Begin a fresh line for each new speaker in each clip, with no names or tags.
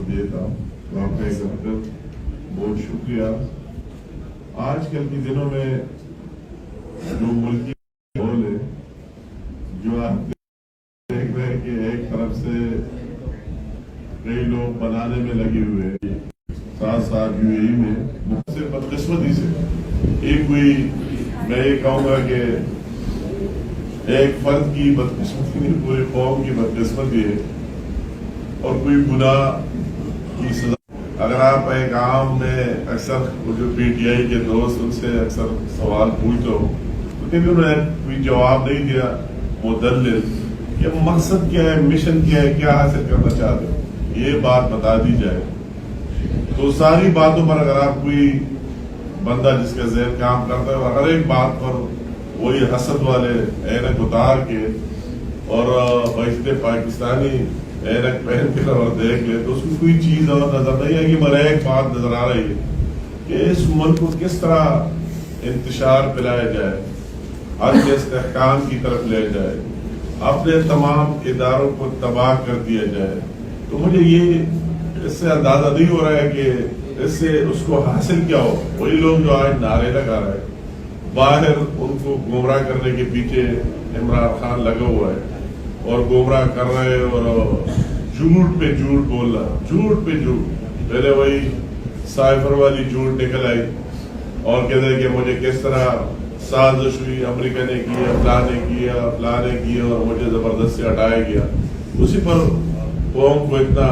دیے تھا تو آپ کا ایک بار بہت شکریہ. آج کل کے دنوں میں جو ملکی ماحول ہے، جو آپ دیکھ رہے ہیں کہ ایک طرف سے کئی لوگ بنانے میں لگے ہوئے ہیں، ساتھ ساتھ UAE میں سے بدقسمتی سے ایک کوئی میں یہ کہوں گا کہ ایک فرد کی بدقسمتی نہیں، پورے قوم کی بدقسمتی ہے اور کوئی گناہ کی سزا. اگر آپ ایک عام میں اکثر جو PTI کے دوست ان سے اکثر سوال پوچھو تو کبھی انہوں نے کوئی جواب نہیں دیا مدلل کہ مقصد کیا ہے، مشن کیا ہے، کیا حاصل کرنا چاہتے ہو، یہ بات بتا دی جائے. تو ساری باتوں پر اگر آپ کوئی بندہ جس کا ذہن کام کرتا ہے ہر ایک بات پر وہی حسد والے اینک اتار کے اور بشت پاکستانی اینک پہن کے اور دیکھ لے تو اس کو کوئی چیز اور نظر نہیں آئے گی، مگر ایک بات نظر آ رہی ہے کہ اس ملک کو کس طرح انتشار پلایا جائے، ہر کے استحکام کی طرف لے جائے، اپنے تمام اداروں کو تباہ کر دیا جائے. تو مجھے یہ اس سے اندازہ نہیں ہو رہا ہے کہ اس سے اس کو حاصل کیا ہو. وہی لوگ جو آج نعرے لگا رہے ہیں، باہر ان کو گمراہ کرنے کے پیچھے عمران خان لگا ہوا ہے اور گمراہ کر رہے اور جھوٹ پہ جھوٹ بول رہا، جھوٹ پہ جھوٹ. پہلے وہی سائفر والی جھوٹ نکل آئی اور کہتے ہیں کہ مجھے کس طرح سازش ہوئی، امریکہ نے کیا، فلاں نے کیا اور مجھے زبردست سے ہٹایا گیا. اسی پر قوم کو اتنا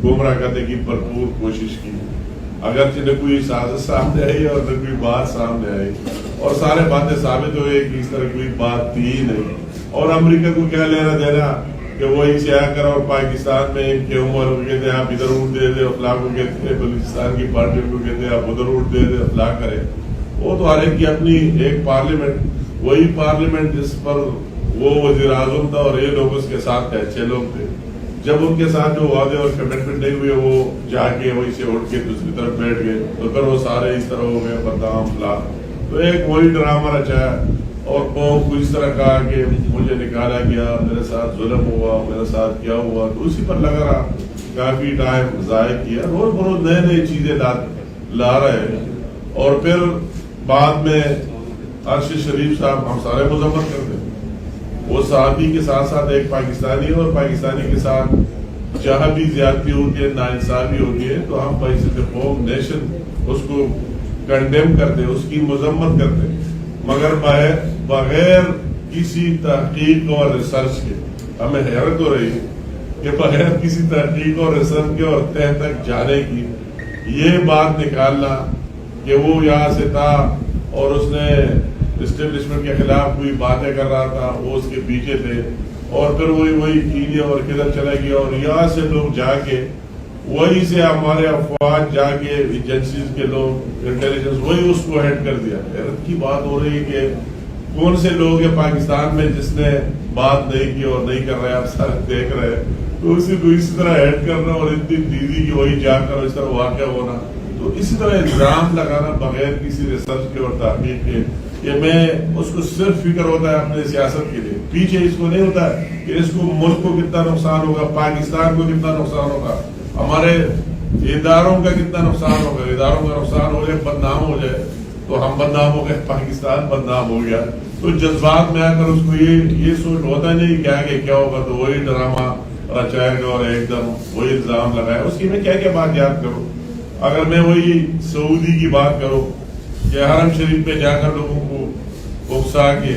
گمراہ کرنے کی بھرپور کوشش کی، اگرچہ نہ کوئی سازش سامنے آئی اور نہ کوئی بات سامنے آئی اور سارے باتیں ثابت ہوئے کہ اس طرح کوئی بات تھی ہی نہیں. اور امریکہ کو کیا لینا دینا کہ وہی سے آ کر اور پاکستان میں ان کے عمر کو کہتے ہیں آپ ادھر ووٹ دے دیں، افلاح کو کہتے ہیں بلوچستان کی پارٹیوں کو کہتے ہیں آپ ادھر ووٹ دے دیں، افلاح کریں. وہ تو ہر ایک کی اپنی ایک پارلیمنٹ، وہی پارلیمنٹ جس پر وہ وزیر اعظم تھا اور یہ لوگ اس کے ساتھ تھے، اچھے لوگ تھے. جب ان کے ساتھ جو وعدے اور کمٹمنٹ نہیں ہوئے وہ جا کے وہی سے اٹھ کے دوسری طرف بیٹھ گئے تو پھر وہ سارے اس طرح ہو گئے بدنام فلاں. تو ایک وہی ڈرامہ رچایا اور قوم کو اس طرح کہا کہ مجھے نکالا گیا، میرے ساتھ ظلم ہوا، میرے ساتھ کیا ہوا. تو اسی پر لگا رہا، کافی ٹائم ضائع کیا. روز بروز نئے نئے چیزیں لا رہے ہیں اور پھر بعد میں ارشد شریف صاحب ہم سارے مذمت کرتے ہیں. وہ صحابی کے ساتھ ساتھ ایک پاکستانی ہے اور پاکستانی کے ساتھ جہاں بھی زیادتی ہوتی ہے، ناانصافی ہوتی ہے تو ہم بحیثیت قوم نیشن اس کو کنڈیم کرتے، اس کی مذمت کرتے، مگر بغیر کسی تحقیق اور ریسرچ کے. ہمیں حیرت ہو رہی ہے کہ بغیر کسی تحقیق اور ریسرچ کے اور تہ تک جانے کی یہ بات نکالنا کہ وہ یہاں سے تھا اور اس نے اسٹیبلشمنٹ کے خلاف کوئی باتیں کر رہا تھا، وہ اس کے پیچھے تھے اور پھر وہی کیلیا اور کدھر چلا گیا اور یہاں سے لوگ جا کے وہی سے ہمارے افواج جا کے ایجنسیز کے لوگ انٹیلیجنس وہی اس کو ہیڈ کر دیا. حیرت کی بات ہو رہی ہے کہ کون سے لوگ ہیں پاکستان میں جس نے بات نہیں کی اور نہیں کر رہے، آپ سارے دیکھ رہے ہیں تو اسی کو اسی طرح ہیڈ کرنا اور اتنی تیزی کی وہی جا کر اس طرح واقع ہونا. تو اسی طرح الزام لگانا بغیر کسی ریسرچ کے اور تحقیق کے. کہ میں اس کو صرف فکر ہوتا ہے اپنے سیاست کے لیے، پیچھے اس کو نہیں ہوتا ہے کہ اس کو ملک کو کتنا نقصان ہوگا، پاکستان کو کتنا نقصان ہوگا، ہمارے اداروں کا کتنا نقصان ہوگا. اداروں کا نقصان ہو جائے، بدنام ہو جائے تو ہم بدنام ہو گئے، پاکستان بدنام ہو گیا. تو جذبات میں آ کر اس کو یہ سوچ ہوتا نہیں کہ آگے کیا ہوگا تو وہی ڈرامہ رچائے گا اور ایک دم وہی الزام لگائے. اس کی میں کیا بات یاد کروں. اگر میں وہی سعودی کی بات کروں کہ حرم شریف پہ جا کر لوگوں کو اکسا کے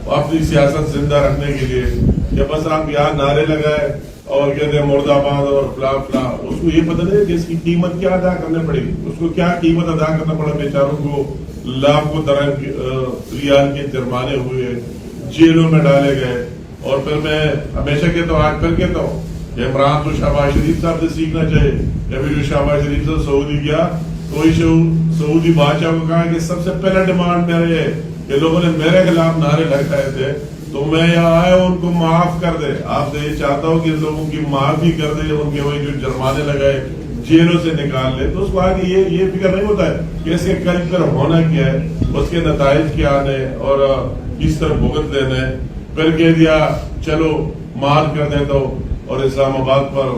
اپنی سیاست زندہ رکھنے کے لیے کہ بس آپ یہاں نعرے لگائے اور کہتے ہیں مرد آباد اور فلاں فلاں، اس کو یہ پتہ نہیں کہ اس کی قیمت کیا ادا کرنے پڑے گی. اس کو کیا قیمت ادا کرنا پڑا، بیچاروں کو لاکھوں ریال کے جرمانے ہوئے، جیلوں میں ڈالے گئے. اور پھر میں ہمیشہ کہتا ہوں، آج پھر کہتا ہوں کہ عمران تو شہباز شریف صاحب سے سیکھنا چاہیے. جب جو شہباز شریف سے سعودی گیا تو سعودی بادشاہ کو کہا کہ سب سے پہلا ڈیمانڈ میرے ہے کہ لوگوں نے میرے خلاف نعرے لگائے تھے تو میں یہاں آیا ان کو معاف کر دے. آپ سے یہ چاہتا ہوں کہ لوگوں کی معافی کر دے، ان کے وہی جو جرمانے لگائے جیلوں سے نکال لے. تو اس کو آگے یہ فکر نہیں ہوتا ہے کہ اس کے قلب پر ہونا کیا ہے، اس کے نتائج کیا آنے اور کس طرح بھگت لینا ہے. پھر کہہ دیا چلو مار کر دے دو اور اسلام آباد پر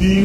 3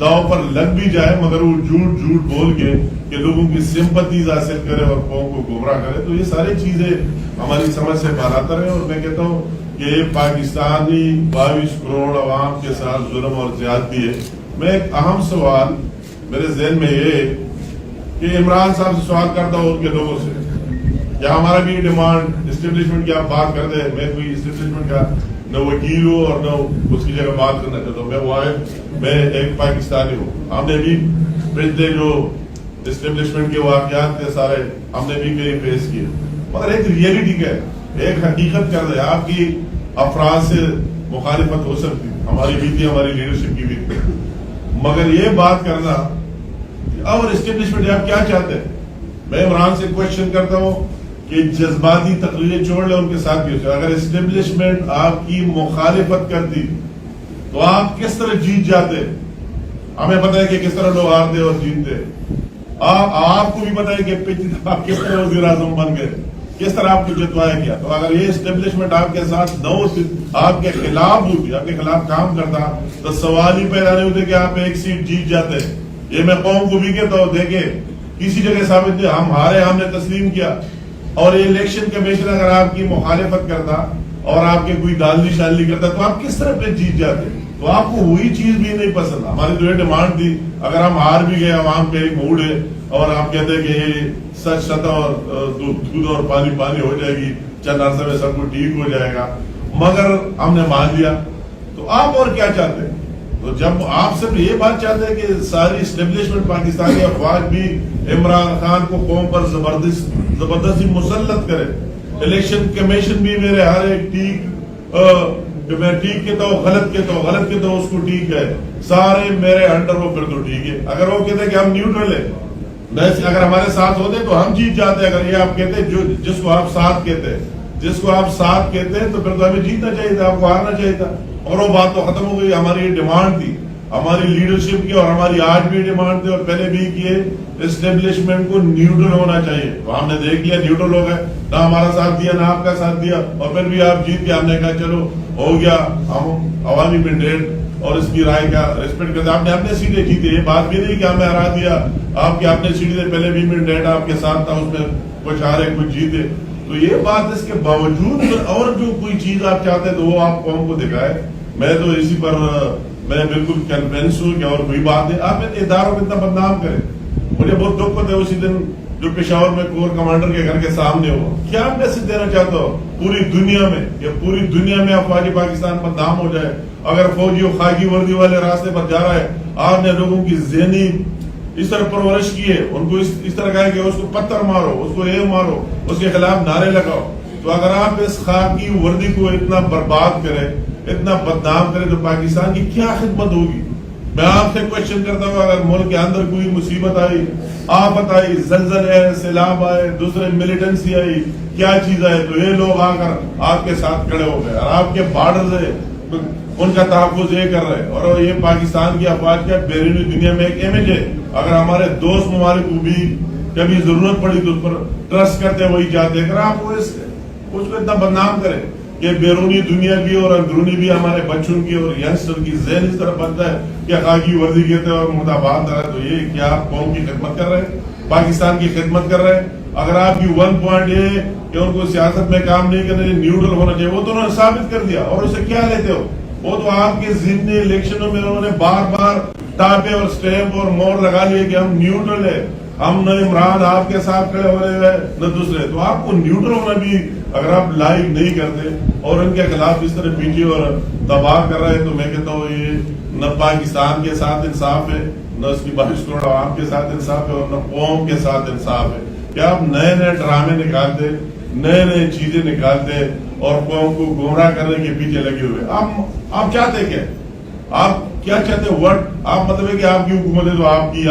داؤ پر لگ بھی جائے مگر وہ جھوٹ بول کے کہ لوگوں کی سمپتیز حاصل کرے اور قوم کو گمراہ کرے. تو یہ ساری چیزیں ہماری سمجھ سے بالاتر ہیں. اور میں کہتا ہوں کہ پاکستانی 22 کروڑ عوام کے ساتھ ظلم اور زیادتی ہے. میں ایک اہم سوال میرے ذہن میں یہ کہ عمران صاحب سے سوال کرتا ہوں ان کے لوگوں سے, کیا ہمارا بھی ڈیمانڈ اسٹیبلشمنٹ کی آپ بات کرتے ہیں؟ میں کوئی اسٹیبلشمنٹ کا نہ وکیل ہوں اور نہ اس کی جگہ بات کرنا چاہتا ہوں. میں ایک پاکستانی ہوں. ہم نے بھی پچھلے جو اسٹیبلشمنٹ کے واقعات تھے سارے ہم نے بھی کئی فیس کیے, مگر ایک ریئلٹی کیا ہے, ایک حقیقت کر رہے. آپ کی افراد سے مخالفت ہو سکتی, ہماری بھی تھی, ہماری لیڈرشپ کی بھی تھی, مگر یہ بات کرنا اور اسٹیبلشمنٹ آپ کیا چاہتے ہیں. میں عمران سے کوشچن کرتا ہوں کہ جذباتی تقریریں چھوڑ لیں ان کے ساتھ بھی. اگر اسٹیبلشمنٹ آپ کی مخالفت کرتی تو آپ کس طرح جیت جاتے؟ ہمیں پتہ ہے کہ کس طرح لوگ ہارتے اور جیتتے. آپ کو بھی پتہ ہے کہ آپ کس طرح وزیر اعظم بن گئے, کس طرح آپ کو جتوایا گیا. تو اگر یہ اسٹیبلشمنٹ آپ کے ساتھ نہ ہوتی, آپ کے خلاف ہوتی, آپ کے خلاف کام کرتا, تو سوال ہی پیدا نہیں ہوتے کہ آپ ایک سیٹ جیت جاتے. یہ میں قوم کو بھی کہتا ہوں, دیکھیں کسی جگہ ثابت نہیں, ہم ہارے, ہم نے تسلیم کیا. اور یہ الیکشن کمیشن اگر آپ کی مخالفت کرتا اور آپ کے کوئی دالنی شالنی کرتا تو آپ کس طرح پہ جیت جاتے. تو آپ کو وہی چیز بھی نہیں پسند. ہماری تو یہ ڈیمانڈ تھی, اگر ہم ہار بھی گئے, عوام کا ایک موڈ ہے اور آپ کہتے ہیں کہ یہ سچ سطح اور دودھ اور پانی پانی ہو جائے گی, چند عرصے میں سب کچھ ٹھیک ہو جائے گا, مگر ہم نے مان لیا. تو آپ اور کیا چاہتے ہیں؟ تو جب آپ سب یہ بات چاہتے ہیں کہ ساری اسٹیبلشمنٹ پاکستانی افواج بھی عمران خان کو قوم پر زبردستی مسلط کرے, الیکشن کمیشن بھی میرے ہر ایک میں ٹھیک کہتا ہوں, غلط کہتا ہوں, غلط کہتا ہوں, اس کو ٹھیک ہے, سارے میرے انڈر ہو, پھر تو ٹھیک ہے. اگر وہ کہتے ہیں کہ ہم نیوٹرل ہیں, اگر ہمارے ساتھ ہوتے تو ہم جیت جاتے. اگر یہ آپ کہتے ہیں جس کو آپ ساتھ کہتے ہیں تو پھر تو ہمیں جیتنا چاہیے تھا, آپ کو ہارنا چاہیے تھا. اور وہ بات تو ختم ہو گئی. ہماری یہ ڈیمانڈ تھی, ہماری لیڈرشپ کی, اور ہماری آج بھی ڈیمانڈ تھی, اور پہلے بھی کیے, اسٹیبلشمنٹ کو نیوٹرل ہونا چاہیے. تو ہم نے دیکھ لیا نیوٹرل ہو گئے, نہ ہمارا ساتھ دیا نہ آپ کا ساتھ دیا, اور پھر بھی آپ جیت کے. ہم نے کہا چلو ہو گیا, ہم عوامی مینڈیٹ اور اس کی رائے کا ریسپیکٹ کرتے. آپ نے اپنے سیٹیں جیتے, یہ بات بھی نہیں کہ ہمیں ہرا دیا, آپ کے اپنے سیٹیں پہلے بھی مینڈیٹ آپ کے ساتھ تھا, اس میں کچھ ہارے کچھ جیتے. تو یہ بات اس کے باوجود اور جو کوئی چیز آپ چاہتے ہیں تو وہ آپ قوم کو دکھائے. میں تو اسی پر میں بالکل کنوینس ہوں کہ اور کوئی بات نہیں. آپ اداروں کو اتنا بدنام کریں. مجھے بہت دکھ ہوتا ہے اسی دن جو پشاور میں کور کمانڈر کے گھر کے سامنے ہوا. کیا میسج دینا چاہتا ہو پوری دنیا میں, یا پوری دنیا میں افواج پاکستان بدنام ہو جائے؟ اگر فوجی و خاکی وردی والے راستے پر جا رہا ہے, آپ نے لوگوں کی ذہنی اس طرح پرورش کی ہے, ان کو اس طرح کہا کہ اس کو پتھر مارو, اس کو یہ مارو, اس کے خلاف نعرے لگاؤ. تو اگر آپ اس خاکی وردی کو اتنا برباد کریں, اتنا بدنام کریں, تو پاکستان کی کیا خدمت ہوگی؟ میں آپ سے کوشچن کرتا ہوں, اگر ملک کے اندر کوئی مصیبت آئی, آفت آئی, زلزلے, سیلاب آئے, دوسرے ملیٹنسی آئی, کیا چیز آئے, تو یہ لوگ آ کر آپ کے ساتھ کھڑے ہو گئے, اور آپ کے بارڈر سے ان کا تحفظ یہ کر رہے ہیں. اور یہ پاکستان کی افواج کا بیرونی دنیا میں ایک امیج ہے. اگر ہمارے دوست ممالک کو بھی کبھی ضرورت پڑی تو اس پر ٹرسٹ کرتے وہی چاہتے ہیں. اگر آپ اس کو اتنا بدنام کریں کہ بیرونی دنیا کی اور اندرونی بھی ہمارے بچوں کی اور ینگسٹر کی ذہن اس طرح بنتا ہے کہ خاکی ورزی کہتے ہیں اور مرداباد کر رہے ہیں, تو یہ کیا آپ قوم کی خدمت کر رہے ہیں, پاکستان کی خدمت کر رہے ہیں؟ اگر آپ کی 1 پوائنٹ یہ کہ ان کو سیاست میں کام نہیں کرنا, نیوٹرل ہونا چاہیے, وہ تو انہوں نے ثابت کر دیا. اور اسے کیا لیتے ہو؟ وہ تو آپ کے ضمنی الیکشنوں میں انہوں نے بار بار ٹاپے اور سٹیمپ اور مور لگا لیے کہ ہم نیوٹرل ہے, ہم نہ عمران آپ کے ساتھ کھڑے ہو رہے ہیں نہ دوسرے. تو آپ کو نیوٹرل ہونا بھی اگر آپ لائک نہیں کرتے اور ان کے خلاف اس طرح پیچھے اور دباؤ کر رہے ہیں, تو میں کہتا ہوں یہ نہ پاکستان کے ساتھ انصاف ہے, نہ اس کی 22 کروڑ عوام کے ساتھ انصاف ہے, اور نہ قوم کے ساتھ انصاف ہے. کہ آپ نئے نئے ڈرامے نکالتے, نئے نئے چیزیں نکالتے اور قوم کو گمراہ کرنے کے پیچھے لگے ہوئے. آپ چاہتے کیا؟ آپ کیا چاہتے ہیں؟ آپ مطلب ہے کہ آپ کی حکومت ہے تو آپ کی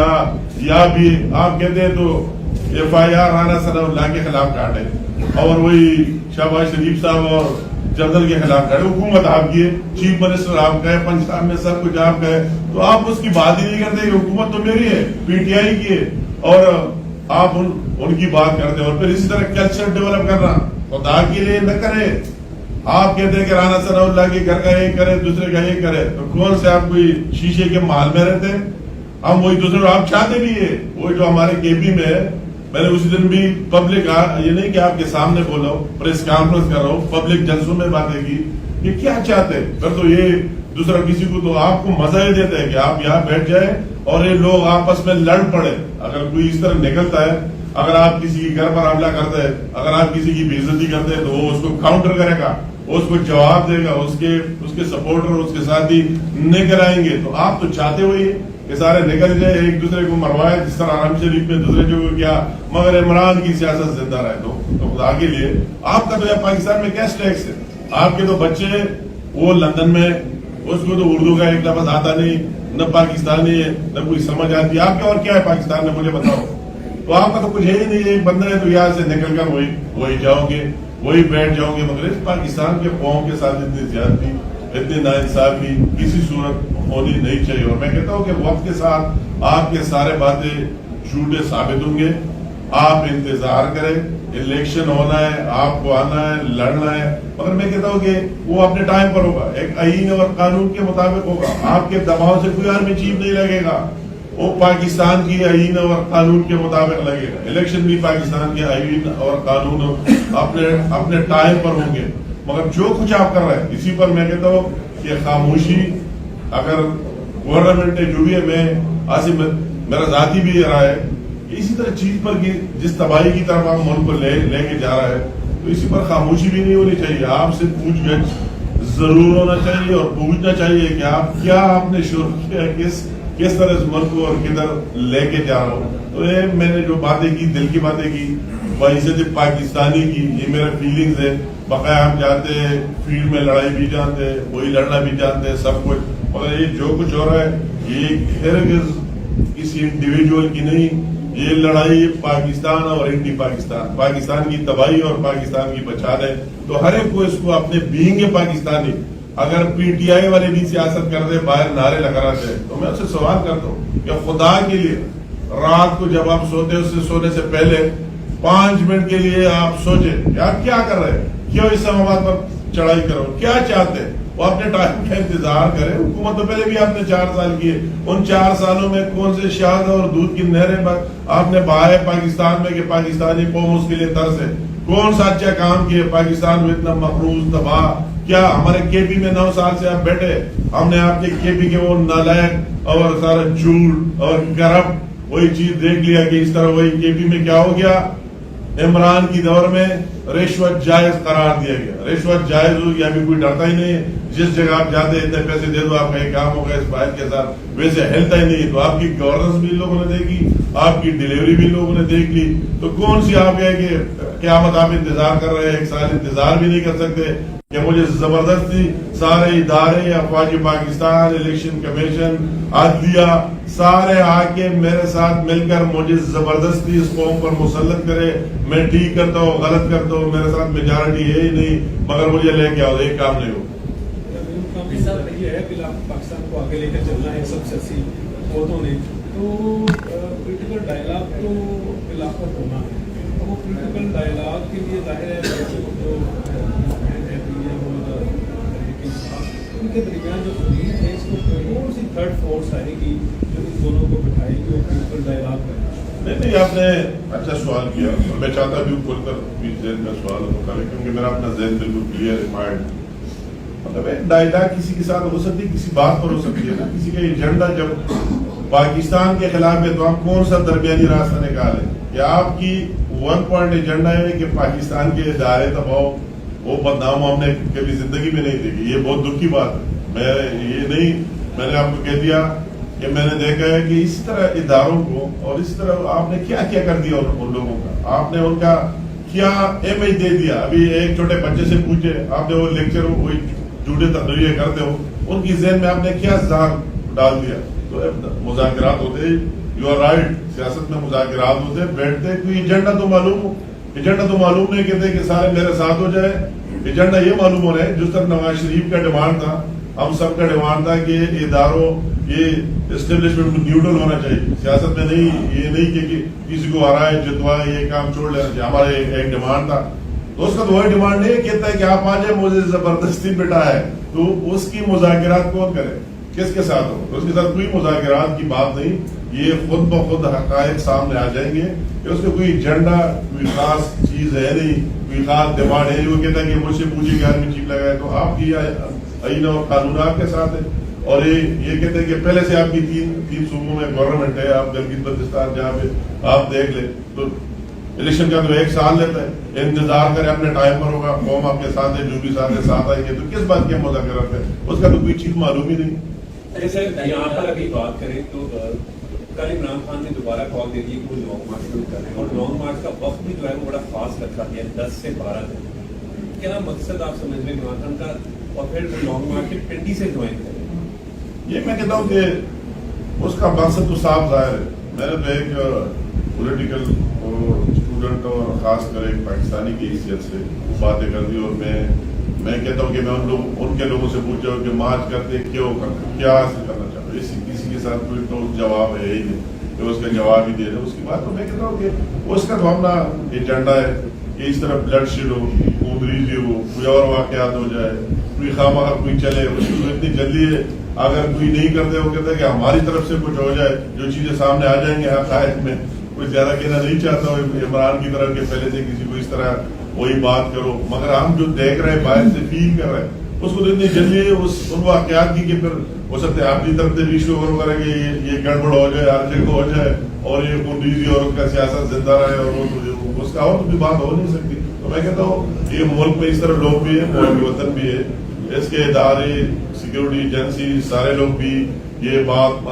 یا بھی آپ کہتے ہیں تو FIR رانا ثناء اللہ کے خلاف کاٹے, اور وہی شہباز شریف صاحب اور جنرل کے خلاف کاٹے. حکومت آپ کی ہے, چیف منسٹر آپ کا ہے, پنجاب میں سب کچھ آپ کا ہے, تو آپ اس کی بات ہی نہیں کرتے کہ حکومت تو میری ہے, PTI کی ہے, اور آپ ان کی بات کرتے ہیں. اور پھر اسی طرح کلچر ڈیولپ کرنا خدا کے لیے نہ کرے, آپ کہتے ہیں کہ رانا ثناء اللہ کے گھر کا یہ کرے دوسرے کا یہ کرے، تو کون سے آپ کوئی شیشے کے محل میں رہتے ہیں؟ ہم وہی دوسرے آپ چاہتے بھی ہے وہ جو ہمارے کے پی میں ہے. میں نے اسی دن بھی پبلک یہ نہیں کہ آپ کے سامنے بولا ہوں، پریس کانفرنس کر رہا ہوں، پبلک جلسوں میں باتیں کی کہ کیا چاہتے ہیں. پھر تو یہ دوسرا کسی کو تو آپ کو مزہ ہی دیتا ہے کہ آپ یہاں بیٹھ جائیں اور یہ لوگ آپس میں لڑ پڑے. اگر کوئی اس طرح نکلتا ہے، اگر آپ کسی کے گھر پر حملہ کرتے ہیں، اگر آپ کسی کی بے عزتی کرتے ہیں، تو وہ اس کو کاؤنٹر کرے گا، اس کو جواب دے گا، اس کے سپورٹر اس کے ساتھی نکل آئیں گے. تو آپ تو چاہتے ہوئے کہ سارے نکل جائے، ایک دوسرے کو مروائے، جس طرح حرم شریف میں دوسرے جو کیا، مگر عمران کی سیاست زندہ رہے. تو خدا کے لیے آپ کا تو یہ پاکستان میں کیا سٹیکس ہے؟ آپ کے تو بچے وہ لندن میں، اس کو تو اردو کا ایک لفظ آتا نہیں، نہ پاکستانی ہے نہ کوئی سمجھ آتی. آپ کے اور کیا ہے پاکستان میں مجھے بتاؤ. تو آپ کا تو کچھ ہے ہی نہیں. ایک بندہ ہے تو یہاں سے نکل کر وہی جاؤ گے، وہی بیٹھ جاؤ گے. مگر اس پاکستان کے قوم کے ساتھ اتنی زیادتی، اتنی ناانصافی کسی صورت ہونی نہیں چاہیے. اور میں کہتا ہوں کہ وقت کے ساتھ آپ کے سارے باتیں جھوٹے ثابت ہوں گے. آپ انتظار کریں، الیکشن ہونا ہے، آپ کو آنا ہے، لڑنا ہے. مگر میں کہتا ہوں کہ وہ اپنے ٹائم پر ہوگا، ایک آئین اور قانون کے مطابق ہوگا. آپ کے دباؤ سے کوئی آرمی چیف نہیں لگے گا، وہ پاکستان کی آئین اور قانون کے مطابق لگے گا. الیکشن بھی پاکستان کے آئین اور قانون اپنے ٹائم پر ہوں گے. مگر جو کچھ آپ کر رہے ہیں اسی پر میں کہتا ہوں کہ خاموشی، اگر گورنمنٹ نے جو بھی ہے، میرا ذاتی بھی یہ رہا ہے کہ اسی طرح چیز پر جس تباہی کی طرف ہم ملک کو لے کے جا رہا ہے، تو اسی پر خاموشی بھی نہیں ہونی چاہیے. آپ سے پوچھ گچھ ضرور ہونا چاہیے اور پوچھنا چاہیے کہ آپ کیا آپ نے شروع کیا، کس طرح اس ملک کو اور کدھر لے کے جا رہا ہوں. تو یہ میں نے جو باتیں کی، دل کی باتیں کی، بحیثیت پاکستانی کی، یہ میرا فیلنگز ہے. بقایا ہم جاتے ہیں فیلڈ میں، لڑائی بھی جانتے ہیں، وہی لڑنا بھی جانتے ہیں، سب کچھ. مگر یہ جو کچھ ہو رہا ہے یہ ہرگز کسی انڈیویجول کی نہیں. یہ لڑائی پاکستان اور انڈی پاکستان کی تباہی اور پاکستان کی بچانے. تو ہر ایک کو اس کو اپنے بینگ پاکستانی، اگر پی ٹی آئی والے بھی سیاست کر دے، باہر نعرے لگا رہتے ہیں، تو میں اس سے سوال کرتا ہوں کہ خدا کے لیے رات کو جب آپ سوتے ہیں، اس سے سونے سے پہلے 5 منٹ کے لیے آپ سوچیں کہ آپ کیا کر رہے ہیں، کیوں اسلام آباد پر چڑھائی کرو، کیا چاہتے ہیں. وہ اپنے ٹائم کا انتظار کرے. حکومت تو پہلے بھی آپ نے 4 سال کی ہے. ان 4 سالوں میں کون سے شہد اور دودھ کی نہریں آپ نے بہائے پاکستان میں کہ پاکستانی قوم اس کے لیے ترسے؟ کون سا اچھا کام کیے؟ پاکستان میں اتنا مقروض تباہ. کیا ہمارے کے پی میں 9 سال سے آپ بیٹھے، ہم نے آپ کے کے پی کے وہ نالائق اور سارا جھوٹ اور کرپٹ وہی چیز دیکھ لیا کہ اس طرح وہی کے پی میں کیا ہو گیا. عمران کی دور میں رشوت جائز قرار دیا گیا. رشوت جائز ہوگی، ابھی کوئی ڈرتا ہی نہیں ہے. جس جگہ آپ جاتے ہیں اتنے پیسے دے دو، آپ کا یہ کام ہوگا، اس بات کے ساتھ ویسے ہلتا ہی نہیں. تو آپ کی گورننس بھی لوگوں نے دیکھی، آپ کی ڈیلیوری بھی لوگوں نے دیکھ لی. تو کون سی آپ ہے کہ قیامت آپ انتظار کر رہے ہیں؟ 1 سال انتظار بھی نہیں کر سکتے کہ مجھے زبردستی سارے ادارے، افواج پاکستان، الیکشن کمیشن، عدلیہ، سارے آ کے میرے ساتھ مل کر مجھے زبردستی اس قوم پر مسلط کرے. میں ٹھیک کرتا ہوں، غلط کرتا ہوں، میرے ساتھ میجارٹی ہے ہی نہیں، مگر مجھے لے کے آؤ، ایک کام نہیں ہو.
یہ ہے کہ پاکستان کو آگے لے کر چلنا ہے سب سیاسی قوتوں نے. تو پولیٹیکل ڈائلاگ تو علاقہ ہونا ہے. وہ پولیٹیکل ڈائلاگ کے لیے ظاہر ہے جو ان کے درمیان جو خرید ہے، اس کو کون سی تھرڈ فورس آئے گی جو ان دونوں کو بٹھائے گی اور پولیٹیکل ڈائلاگ میں؟
نہیں، آپ نے اچھا سوال کیا. میں چاہتا بھی ہوں کھل کر بھی ذہن کا سوال کریں، کیونکہ میرا اپنا ذہن بالکل کلیئر مائنڈ. مطلب ایک ڈائلاگ کسی کے ساتھ ہو سکتی ہے، کسی بات پر ہو سکتی ہے نا. کسی کا ایجنڈا جب پاکستان کے خلاف ہے تو آپ کون سا درمیانی راستہ نکالیں؟ کہ آپ کی 1 پوائنٹ ایجنڈا ہے کہ پاکستان کے ادارے دباؤ، وہ بدنام ہم نے کبھی زندگی میں نہیں دیکھی. یہ بہت دکھ کی بات ہے. میں نے آپ کو کہہ دیا کہ میں نے دیکھا ہے کہ اس طرح اداروں کو اور اس طرح آپ نے کیا کیا کر دیا ان لوگوں کا. آپ نے ان کا کیا امیج دے دیا. ابھی ایک چھوٹے بچے سے پوچھے، آپ نے وہ لیکچر وہی جھوٹے تقریریں کرتے ہو، ان کی ذہن میں آپ نے کیا زہر ڈال دیا. تو مذاکرات ہوتے، یو آر رائٹ، سیاست میں مذاکرات ہوتے، بیٹھتے، کوئی ایجنڈا تو معلوم ہو. ایجنڈا تو معلوم نہیں کہتے کہ سارے میرے ساتھ ہو جائے. ایجنڈا یہ معلوم ہو رہا ہے جس طرح نواز شریف کا ڈیمانڈ تھا، ہم سب کا ڈیمانڈ تھا کہ اداروں، یہ اسٹیبلشمنٹ نیوٹرل ہونا چاہیے سیاست میں. نہیں، یہ نہیں کہ کسی کو ہرائے جتوائے یہ کام چھوڑ لینا چاہیے. ہمارا ایک ڈیمانڈ تھا تو اس کا تو وہی ڈیمانڈ نہیں کہتا ہے کہ آپ آ جائیں مجھے زبردستی بٹھا ہے، تو اس کی مذاکرات کون کرے، کس کے ساتھ ہو؟ اس کے ساتھ کوئی مذاکرات کی بات نہیں، یہ خود بخود حقائق سامنے آ جائیں گے کہ اس کا کوئی ایجنڈا، کوئی خاص چیز ہے نہیں، کوئی خاص ڈیمانڈ ہے. وہ کہتا ہے کہ مجھ سے پوچھے کہ آدمی چیپ لگائے، تو آپ کی آئین اور قانون آپ کے ساتھ ہے. اور یہ کہتے ہیں کہ پہلے سے آپ کی تین صوبوں میں گورنمنٹ ہے، آپ گلگت بلتستان جہاں پہ آپ دیکھ لیں تو الیکشن کا تو 1 سال لیتا ہے، انتظار کرے اپنے ٹائم پر ہوگا، قوم آپ کے ساتھ ہے، جو بھی ساتھ ہے ساتھ آئیں گے، تو کس بات کے مذاکرات ہے؟ اس کا تو کوئی چیز معلوم ہی نہیں.
جیسے یہاں پر ابھی بات کریں تو کل عمران خان نے دوبارہ کال دے دی کہ وہ لانگ مارچ شروع کر رہے ہیں، اور لانگ مارچ کا وقت بھی جو ہے وہ بڑا خاص رکھا گیا 10 سے 12 دن. کیا مقصد آپ سمجھ رہے ہیں عمران خان کا، اور پھر وہ لانگ مارچ پنڈی سے جوائن کریں؟
یہ میں کہتا ہوں کہ اس کا مقصد تو صاف ظاہر ہے. میں نے تو ایک پولیٹیکل اور اسٹوڈنٹ اور خاص کر ایک پاکستانی کی حیثیت سے باتیں کر دی، اور میں کہتا ہوں کہ میں ان کے لوگوں سے پوچھا ہوں کہ مارچ کرتے کیوں کرتے، کیا حاصل کرنا چاہتے ہیں. کسی کے ساتھ کوئی تو جواب ہے ہی نہیں کہ اس کا جواب ہی دے رہے. اس کی بات تو میں کہتا ہوں کہ اس کا تو اپنا ایجنڈا ہے کہ اس طرح بلڈ شیڈ ہو، خون ریزی ہو، کوئی اور واقعات ہو جائے، کوئی خواہ کوئی چلے. اس کی تو اتنی جلدی ہے، اگر کوئی نہیں کرتے وہ کہتے ہیں کہ ہماری طرف سے کچھ ہو جائے، جو چیزیں سامنے آ جائیں گے حقائق میں. کوئی زیادہ کہنا نہیں چاہتا ہوں عمران کی طرف کہ پہلے سے کسی کو اس طرح وہی بات کرو، مگر ہم جو دیکھ رہے ہیں باہر سے فیل کر رہے ہیں اس کو تو اتنی جلدی ہے ان واقعات کی کہ پھر ہو سکتا ہے آپ کی طرف سے ریشو وغیرہ کہ یہ گڑبڑ ہو جائے، ہر جگہ ہو جائے، اور یہ خونریزی اور اس کا سیاست زندہ رہے، اور اس کا اور بھی بات ہو نہیں سکتی. تو میں کہتا ہوں یہ ملک میں اس طرح لوگ بھی ہیں، ملک وطن بھی ہے، اس کے ادارے، سیکورٹی ایجنسی، سارے لوگ بھی یہ بات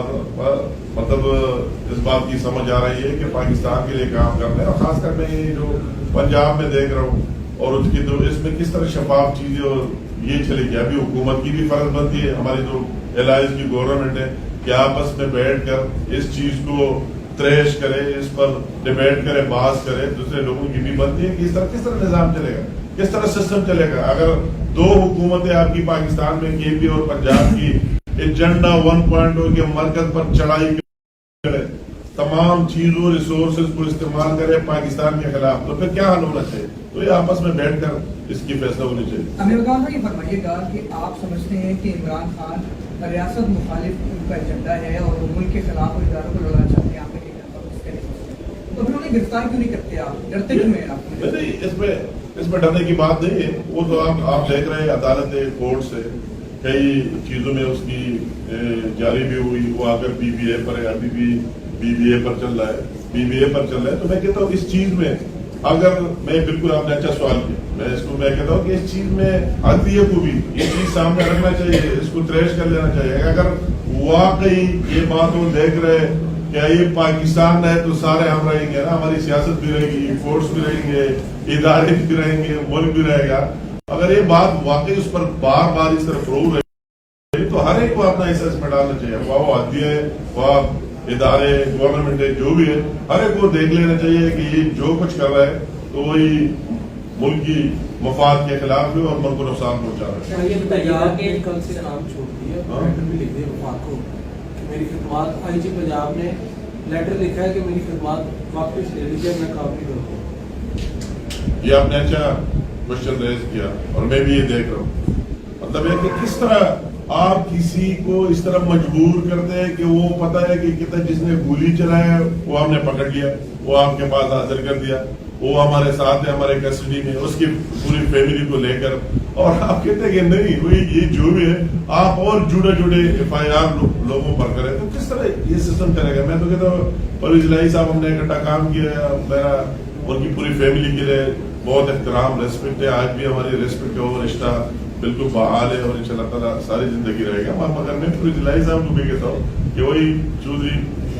مطلب اس بات کی سمجھ آ رہی ہے کہ پاکستان کے لیے کام کر رہے ہیں. اور خاص کر میں یہ جو پنجاب میں دیکھ رہا ہوں اور اس کی تو اس میں کس طرح شفاف چیزیں اور یہ چلے گی. ابھی حکومت کی بھی فرض بنتی ہے، ہماری جو الائنس کی گورنمنٹ ہے، کہ آپس میں بیٹھ کر اس چیز کو تریش کرے، اس پر ڈیبیٹ کرے، بحث کرے. دوسرے لوگوں کی بھی بنتی ہے کہ کس طرح نظام چلے گا، کس طرح سسٹم چلے گا. اگر 2 حکومتیں آپ کی پاکستان میں، کے پی اور پنجاب کی، ایجنڈا 1.0 کے مرکز پر چڑھائی کرے، تمام چیزوں ریسورسز کو استعمال کرے پاکستان کے خلاف، تو پھر کیا حل ہونا چاہیے؟ تو یہ آپس میں بیٹھ کر اس کی فیصلہ ہونی چاہیے.
امیر خان صاحب یہ فرمائیے گا کہ آپ سمجھتے ہیں کہ عمران خان ریاست مخالف ان کا ایجنڈا ہے اور وہ ملک کے خلاف اور اداروں کو لڑانا چاہتے ہیں، آپ نے تو پھر انہیں گرفتار کیوں نہیں کرتے؟ آپ ڈرتے کیوں ہیں؟ آپ
اس میں ڈرنے کی بات نہیں ہے. وہ تو آپ دیکھ رہے ہیں عدالت کورٹ سے کئی چیزوں میں اس کی جاری بھی ہوئی. وہ اگر بی بی اے پر ہے، ابھی بھی بی بی اے پر چل رہا ہے، تو میں کہتا ہوں اس چیز میں اگر میں بالکل آپ نے اچھا سوال کیا، میں کہتا ہوں کہ اس چیز میں عدلیہ کو بھی یہ چیز سامنے رکھنا چاہیے، اس کو تریش کر لینا چاہیے. اگر واقعی یہ بات وہ دیکھ رہے کہ یہ پاکستان ہے تو سارے ہم رہیں گے نا، ہماری سیاست بھی رہے گی، فورس بھی رہیں گے، ادارے بھی رہیں گے، ملک بھی رہے گا. اگر یہ بات واقعی اس پر بار بار اس طرح پروو رہے تو ہر ایک کو اپنا حصہ اس میں ڈالنا چاہیے. وہ عدلیہ ہے، وہ ادارے، گورنمنٹ ہے، جو بھی ہے، ہر ایک کو دیکھ لینا چاہیے کہ یہ جو کچھ کر رہا ہے تو وہی ملک کی مفاد کے خلاف ہے اور ملک کو نقصان پہنچا رہا ہے.
یہ بتائیے کہ کل سے کام چھوڑ دیا، لیٹر بھی لکھ دیا وفاق کو کہ میری خدمات، آئی جی پنجاب نے لیٹر لکھا ہے کہ میری خدمات واپس لے لیجیے، میں کام نہیں کروں.
یہ آپ نے اچھا کوشچن ریز کیا اور میں بھی یہ دیکھ رہا ہوں. مطلب ہے کہ کس طرح آپ کسی کو اس طرح مجبور کرتے ہیں کہ وہ پتہ ہے کہ کتنا جس نے گولی چلایا وہ ہم نے پکڑ لیا، وہ آپ کے پاس حاضر کر دیا، وہ ہمارے ساتھ ہے، ہمارے کسٹڈی میں، اس کی پوری فیملی کو لے کر، اور آپ کہتے ہیں کہ نہیں وہی یہ جو بھی ہے آپ اور جڑے FIR لوگوں پر کریں. تو کس طرح یہ سسٹم چلے گا؟ میں تو کہتا ہوں پرویز الہی صاحب ہم نے اکٹھا کام کیا ہے، میرا ان کی پوری فیملی کے لیے بہت احترام، ریسپیکٹ ہے، آج بھی ہماری ریسپیکٹ اور رشتہ بالکل بحال ہے، اور انشاءاللہ تعالیٰ ساری زندگی رہے گا. مگر میں پوری الہی صاحب کو بھی کہتا ہوں کہ وہی چودھری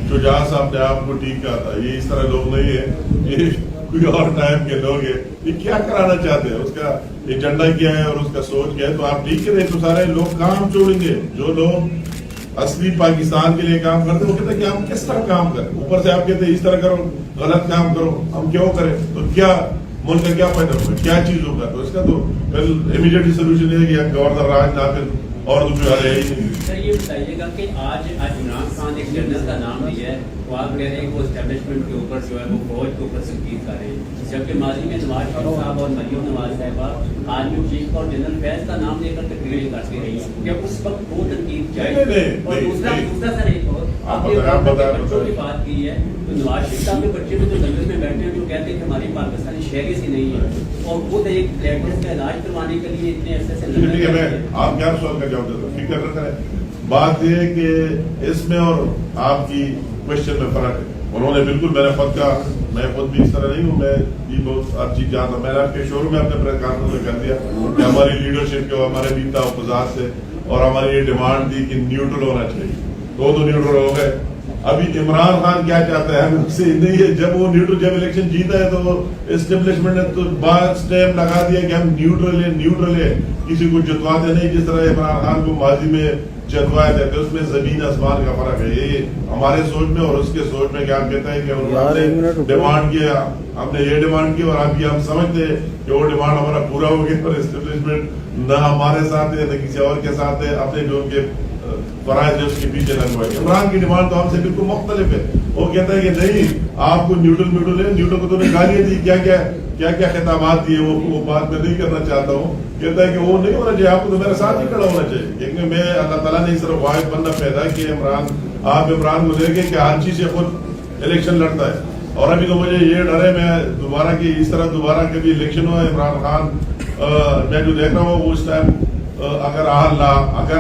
شجاع صاحب نے آپ کو ٹھیک کہا تھا، یہ اس طرح لوگ نہیں ہے، یہ کوئی اور ٹائم کے لوگ ہیں. یہ کیا کرانا چاہتے ہیں، اس کا ایجنڈا کیا ہے اور اس کا سوچ کیا ہے. تو آپ ٹھیک ہے تو سارے لوگ کام چھوڑیں گے. جو لوگ اصلی پاکستان کے لیے کام کرتے ہیں وہ کہتے ہیں کہ ہم کس طرح کام کریں. اوپر سے آپ کہتے ہیں اس طرح کرو، غلط کام کرو، ہم کیوں کریں؟ تو کیا ملک کا کیا فائدہ ہوگا، کیا چیز ہوگا؟ تو اس کا تو امیڈیٹ سولوشن ہے کہ گورنر راج نافذ اور تو کوئی حل ہے ہی نہیں.
سر یہ بتائیے گا کہ آج عمران خان ایک جنرل کا نام لیا ہے تو آپ کہہ رہے ہیں کہ وہ اسٹیبلشمنٹ کے اوپر جو ہے وہ فوج کے اوپر تنقید کر رہے ہیں، جبکہ ماضی میں نواز شریف صاحب اور مریم نواز صاحبہ آرمی چیف اور جنرل فیض کا نام لے کر تقریر کرتی رہی ہیں کہ اس وقت وہ تنقید جائے. اور دوسرا سر ایک اور آپ نے بچوں کی بات کی ہے تو نواز شریف صاحب کے بچے میں جو جنگل میں بیٹھے ہیں جو کہتے ہیں کہ ہماری پاکستانی شہری سی نہیں ہے اور خود ایک لیٹرس کا علاج کروانے کے لیے اتنے عرصے سے
ٹھیک ہے، میں آپ کیا سوال کا جواب دیتا ہوں. فکر رکھا ہے. بات یہ ہے کہ اس میں اور آپ کی کوشچن میں فرق ہے. انہوں نے بالکل میں نے خود کہا، میں خود بھی اس طرح نہیں ہوں، میں بھی بہت ہر چیز جانتا ہوں. میں نے آپ کے شروع میں اپنے پریس کانفرنس میں کر دیا کہ ہماری لیڈرشپ جو ہمارے بھی تحفظات سے اور ہماری یہ ڈیمانڈ تھی کہ نیوٹرل ہونا چاہیے، تو نیوٹرل ہو گئے. ابھی عمران خان کیا چاہتا ہے ہمیں اس سے نہیں ہے. جب وہ نیوٹرل جب الیکشن جیتا ہے تو اسٹیبلشمنٹ نے تو بعد اسٹیمپ لگا دیا کہ ہم نیوٹرل ہے، کسی کو جتواتے نہیں، جس طرح عمران خان کو ماضی میں جتوائے تھے. اس میں زمین آسمان کا فرق ہے. یہ ہمارے سوچ میں اور اس کے سوچ میں کیا کہتا ہے کہ ہم نے ڈیمانڈ کیا، ہم نے یہ ڈیمانڈ کی اور ابھی ہم سمجھتے ہیں کہ وہ ڈیمانڈ ہمارا پورا ہو گیا اور اسٹیبلشمنٹ نہ ہمارے ساتھ ہے نہ کسی اور کے ساتھ ہے. اپنے جو ان کے فرائض اس کے پیچھے لگوائے. عمران کی ڈیمانڈ تو ہم سے بالکل مختلف ہے. وہ کہتا ہے کہ نہیں آپ کو نیوٹرل ہے. نیوٹرل کو تو نے گالیاں دی، کیا کیا خطابات دیے، وہ بات میں نہیں کرنا چاہتا ہوں. کہتا ہے کہ وہ نہیں ہونا چاہیے، آپ کو تو میرے ساتھ ہی کھڑا ہونا چاہیے. کیونکہ میں اللہ تعالیٰ نے صرف واحد بندہ پیدا کیا آپ عمران کو دے کے کہ ہر چیز سے خود الیکشن لڑتا ہے. اور ابھی تو مجھے یہ ڈر ہے میں دوبارہ کی اس طرح دوبارہ کبھی الیکشن ہو عمران خان میں جو دیکھ رہا ہوں اس ٹائم اگر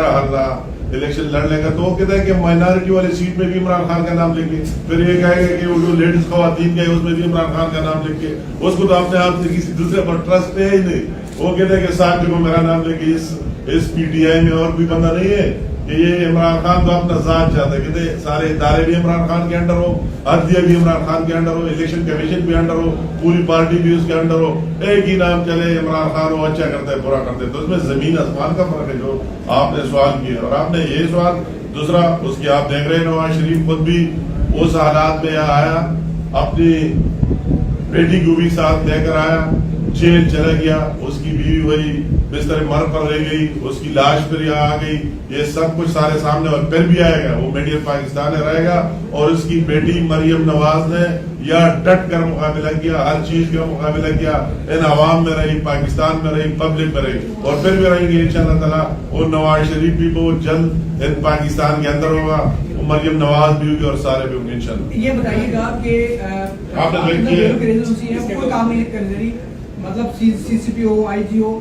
ہر الیکشن لڑ لے گا تو وہ کہتا ہے کہ مائنارٹی والی سیٹ میں بھی عمران خان کا نام لکھ کے پھر یہ کہے گا کہ وہ جو لیڈیز خواتین کے اس میں بھی عمران خان کا نام لکھ کے اس کو تو اپنے آپ سے کسی دوسرے پر ٹرسٹ ہے ہی نہیں. وہ کہتا ہے کہ صاحب کو میرا نام لے کے اس پی ٹی آئی میں اور کوئی بندہ نہیں ہے کہ یہ عمران خان تو اپنا ذات چاہتا ہے. کہتے سارے ادارے بھی عمران خان کے انڈر ہو، عدلیہ بھی عمران خان کے انڈر ہو، الیکشن کمیشن بھی انڈر ہو، پوری پارٹی بھی اس کے انڈر ہو، ایک ہی نام چلے عمران خان وہ اچھا کرتا ہے برا کرتا ہے. تو اس میں زمین آسمان کا فرق ہے جو آپ نے سوال کیا. اور آپ نے یہ سوال دوسرا اس کی آپ دیکھ رہے ہیں نواز شریف خود بھی اس حالات میں آیا، اپنی بیٹی کو بھی ساتھ لے کر آیا، جیل چلا گیا، اس کی بیوی وہی بستر مر پر رہ گئی، اس کی لاش پھر یہاں آ گئی. یہ سب کچھ سارے سامنے اور پھر بھی آئے گا. وہ میڈیا پاکستان میں رہے گا اور اس کی بیٹی مریم نواز نے یا ڈٹ کر مقابلہ کیا، ہر چیز کا مقابلہ کیا، ان عوام میں رہی، پاکستان میں رہی، پبلک میں رہی اور پھر بھی رہیں گے انشاءاللہ تعالیٰ. اور نواز شریف بھی بہت جلد ان پاکستان کے اندر ہوگا، مریم نواز بھی ہوگی اور سارے بھی ہوں گے انشاءاللہ.
یہ بتائیے گا کہ
آپ نے
کوئی کام نہیں کر رہی، مطلب سی سی پی ہو، آئی جی ہو،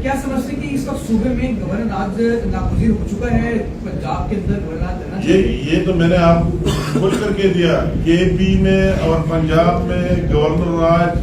کیا سمجھتے ہیں کہ اس وقت صوبے میں گورنر آج ناگزیر ہو چکا ہے پنجاب کے اندر گورنر؟
یہ تو میں نے آپ کو کھل کر کے دیا. کے پی میں اور پنجاب میں گورنر راج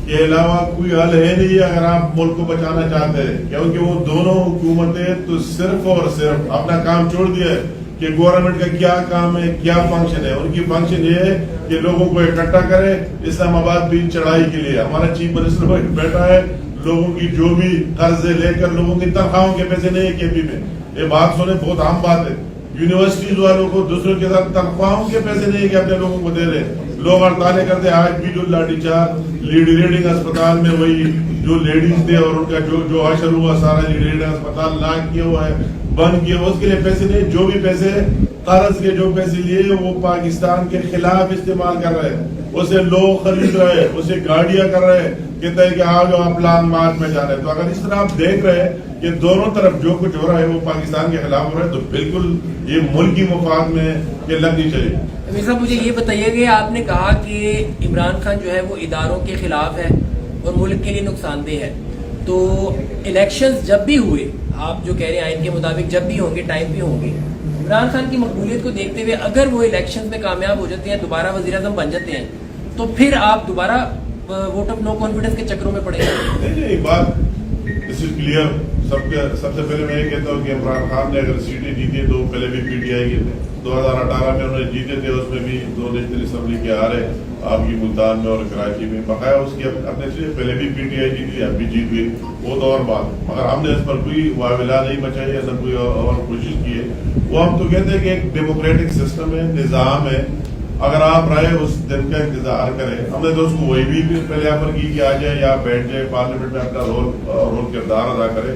کے علاوہ کوئی حل ہے نہیں اگر آپ ملک کو بچانا چاہتے ہیں. کیونکہ وہ دونوں حکومتیں تو صرف اور صرف اپنا کام چھوڑ دیا ہے کہ گورنمنٹ کا کیا کام ہے، کیا فنکشن ہے. ان کی فنکشن یہ ہے کہ لوگوں کو اکٹھا کرے اسلام آباد بھی چڑھائی کے لیے. ہمارا چیف منسٹر بیٹھا ہے، لوگوں کی جو بھی قرضے لے کر لوگوں کی تنخواہوں کے پیسے نہیں ہے کے پی میں. یہ بات سنیں بہت عام بات ہے. یونیورسٹیز والوں کو دوسروں کے ساتھ تنخواہوں کے پیسے نہیں کہ اپنے لوگوں کو دے رہے. لوگ ہڑتالیں کرتے. آج بھی جو لاٹھی چارج لیڈنگ اسپتال میں وہی جو لیڈیز تھے اور ان کا جو حشر ہوا سارا لیڈنگ اسپتال لاک کیا ہوا ہے، بند کیا. اس کے لیے پیسے نہیں. جو بھی پیسے قرض کے جو پیسے لیے وہ پاکستان کے خلاف استعمال کر رہے ہیں. اسے لوگ خرید رہے، اسے گاڑیاں کر رہے. کہتا ہے کہ آج آپ لانگ مارچ میں جا رہے. تو اگر اس طرح آپ دیکھ رہے ہیں کہ دونوں طرف جو کچھ ہو رہا ہے وہ پاکستان کے خلاف ہو رہا ہے تو بالکل یہ ملکی مفاد میں یہ لگنی چاہیے.
امیر صاحب مجھے یہ بتائیے کہ آپ نے کہا کہ عمران خان جو ہے وہ اداروں کے خلاف ہے اور ملک کے لیے نقصان دہ ہے. تو الیکشنز جب بھی ہوئے، آپ جو کہہ رہے ہیں آئین کے مطابق جب بھی ہوں گے، ٹائم بھی ہوں گے، عمران خان کی مقبولیت کو دیکھتے ہوئے اگر وہ الیکشنز میں کامیاب ہو جاتے ہیں، دوبارہ وزیر اعظم بن جاتے ہیں، تو پھر آپ دوبارہ ووٹ آف نو کانفیڈنس کے چکروں میں پڑیں گے؟
نہیں بات اس از کلیئر. سب سے پہلے میں یہ کہتا ہوں کہ عمران خان نے اگر سیٹیں جیتی تو پہلے بھی پی ٹی آئی کے تھے. 2018 میں انہوں نے جیتے تھے، اس میں بھی 2 نیشنل اسمبلی کے ہارے آپ کی ملتان میں اور کراچی میں. بقایا اس کی اپنے سے پہلے بھی پی ٹی آئی جیتی، اب بھی جیت گئی، وہ تو اور بات. مگر ہم نے اس پر کوئی واویلا نہیں بچائی ہے، نہ کوئی اور کوشش کی ہے. وہ ہم تو کہتے ہیں کہ ایک ڈیموکریٹک سسٹم ہے، نظام ہے. اگر آپ رہے اس دن کا انتظار کریں. ہم نے تو اس کو وہی بھی پہلے آفر کی کہ آ جائے یا بیٹھ جائے پارلیمنٹ میں اپنا رول کردار ادا کرے.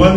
1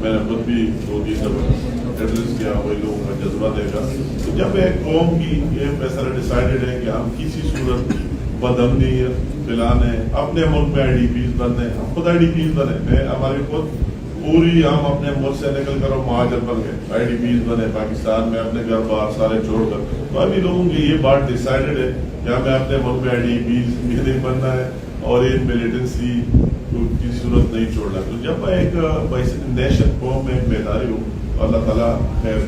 میں نے خود بھی 2-3 دفعہ ایڈریس کیا، وہی لوگوں کا جذبہ دے گا. تو جب ایک قوم کی یہ فیصلہ ڈیسائیڈڈ ہے کہ ہم کسی صورت بدامنی پھیلانے، اپنے ملک میں آئی ڈی پیز بننے، ہم خود آئی ڈی پیز بنے، ہماری خود پوری ہم اپنے ملک سے نکل کر مہاجر بن گئے، آئی ڈی پیز بنے پاکستان میں، اپنے گھر بار سارے چھوڑ کر. تو ابھی لوگوں کی یہ بات ڈیسائیڈڈ ہے کہ ہمیں اپنے ملک میں آئی ڈی پیز بھی نہیں بننا ہے اور یہ ملیٹنسی کی صورت نہیں چھوڑنا. تو جب ایک نیشن قوم میں بیداری ہو تو اللہ تعالیٰ خیر.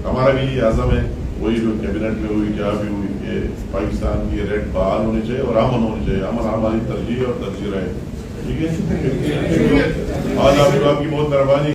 ہمارا بھی یہ عزم ہے، وہی جو کیبنٹ میں ہوئی جہاں بھی ہوئی کہ پاکستان کی ریٹ بحال ہونی چاہیے اور امن ہونی چاہیے. امن ہماری ترجیح اور ترجیح رہے. ٹھیک ہے، آج آپ کی بہت مہربانی.